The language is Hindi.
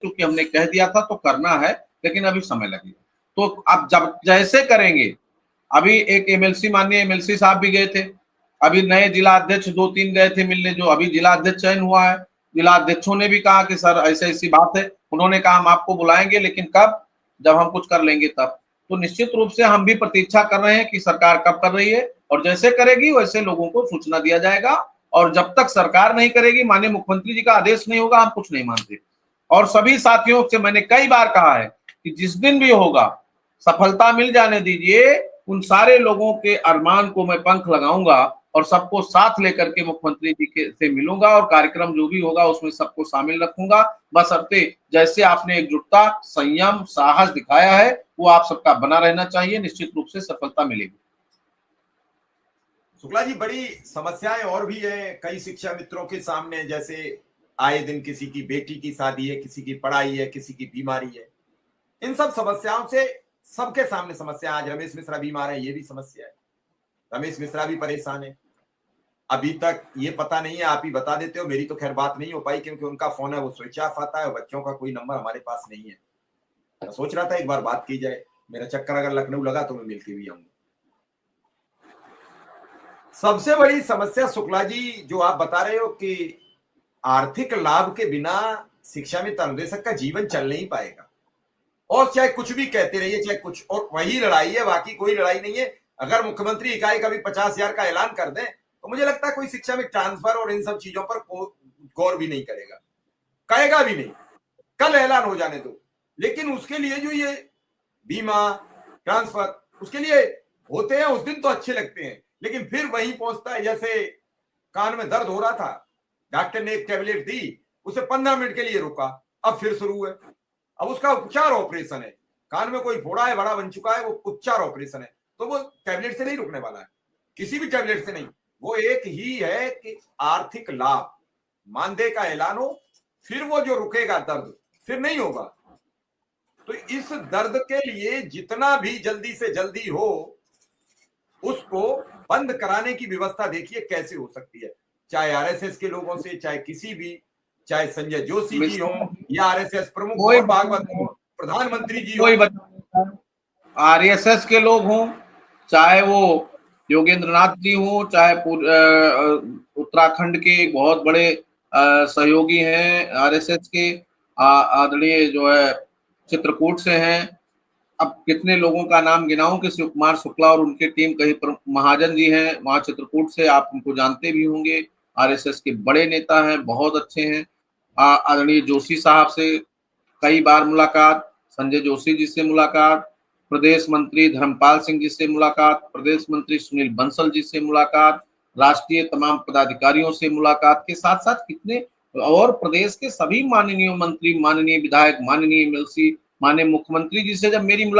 क्योंकि हमने कह दिया था तो करना है, लेकिन अभी समय लगेगा। तो अब जब जैसे करेंगे, अभी एक एमएलसी, माननीय एमएलसी साहब भी गए थे, अभी नए जिला अध्यक्ष 2-3 गए थे मिलने, जो अभी जिला अध्यक्ष चयन हुआ है, जिला अध्यक्षों ने भी कहा कि सर ऐसी ऐसी बात है, उन्होंने कहा हम आपको बुलाएंगे, लेकिन कब, जब हम कुछ कर लेंगे तब। तो निश्चित रूप से हम भी प्रतीक्षा कर रहे हैं कि सरकार कब कर रही है, और जैसे करेगी वैसे लोगों को सूचना दिया जाएगा। और जब तक सरकार नहीं करेगी, माननीय मुख्यमंत्री जी का आदेश नहीं होगा, हम कुछ नहीं मानते। और सभी साथियों से मैंने कई बार कहा है कि जिस दिन भी होगा, सफलता मिल जाने दीजिए, उन सारे लोगों के अरमान को मैं पंख लगाऊंगा और सबको साथ लेकर के मुख्यमंत्री जी से मिलूंगा, और कार्यक्रम जो भी होगा उसमें सबको शामिल रखूंगा। बशर्ते जैसे आपने एकजुटता, संयम, साहस दिखाया है, वो आप सबका बना रहना चाहिए, निश्चित रूप से सफलता मिलेगी। शुक्ला जी, बड़ी समस्याएं और भी है कई शिक्षा मित्रों के सामने, जैसे आए दिन किसी की बेटी की शादी है, किसी की पढ़ाई है, किसी की बीमारी है। इन सब समस्याओं से सबके सामने समस्या। आज रमेश मिश्रा बीमार है, ये भी समस्या है। रमेश मिश्रा भी परेशान है। अभी तक ये पता नहीं है, आप ही बता देते हो, मेरी तो खैर बात नहीं हो पाई क्योंकि उनका फोन है वो स्विच ऑफ आता है, बच्चों का कोई नंबर हमारे पास नहीं है। मैं सोच रहा था एक बार बात की जाए, मेरा चक्कर अगर लखनऊ लगा तो मैं मिलके भी आऊंगा। सबसे बड़ी समस्या शुक्ला जी जो आप बता रहे हो कि आर्थिक लाभ के बिना शिक्षा में अनुदेशक का जीवन चल नहीं पाएगा, और चाहे कुछ भी कहते रहिए, चाहे कुछ, और वही लड़ाई है, बाकी कोई लड़ाई नहीं है। अगर मुख्यमंत्री इकाई का भी 50,000 का ऐलान कर दें तो मुझे लगता है कोई शिक्षा में ट्रांसफर और इन सब चीजों पर गौर भी नहीं करेगा, कहेगा भी नहीं, कल ऐलान हो जाने दो। लेकिन उसके लिए जो ये बीमा ट्रांसफर उसके लिए होते हैं, उस दिन तो अच्छे लगते हैं, लेकिन फिर वहीं पहुंचता है। जैसे कान में दर्द हो रहा था, डॉक्टर ने एक टैबलेट दी, उसे 15 मिनट के लिए रुका, अब फिर शुरू है। अब उसका उपचार ऑपरेशन है, कान में कोई फोड़ा है, बड़ा बन चुका है, वो उपचार ऑपरेशन है, तो वो टैबलेट से नहीं रुकने वाला है, किसी भी टैबलेट से नहीं। वो एक ही है कि आर्थिक लाभ, मानदेय का ऐलान हो, फिर वो जो रुकेगा दर्द फिर नहीं होगा। तो इस दर्द के लिए जितना भी जल्दी से जल्दी हो उसको बंद कराने की व्यवस्था देखिए कैसे हो सकती है, चाहे आरएसएस के लोगों से, चाहे किसी भी, चाहे संजय जोशी जी हो या आरएसएस प्रमुख मोहन भागवत हो, प्रधानमंत्री जी हो, आरएसएस के लोग हों, चाहे वो योगेंद्र नाथ जी हों, चाहे उत्तराखंड के बहुत बड़े सहयोगी हैं आरएसएस के, आदरणीय जो है चित्रकूट से हैं। अब कितने लोगों का नाम गिनाऊं कि शिव कुमार शुक्ला और उनके टीम, कहीं महाजन जी हैं वहां चित्रकूट से, आप उनको जानते भी होंगे, आरएसएस के बड़े नेता हैं, बहुत अच्छे हैं। आदरणीय जोशी साहब से कई बार मुलाकात, संजय जोशी जी से मुलाकात, प्रदेश मंत्री धर्मपाल सिंह जी से मुलाकात, प्रदेश मंत्री सुनील बंसल जी से मुलाकात, राष्ट्रीय तमाम पदाधिकारियों से मुलाकात के साथ साथ कितने और प्रदेश के सभी माननीय मंत्री, माननीय विधायक, माननीय एमएलसी, माननीय मुख्यमंत्री जी से जब मेरी मुलाकात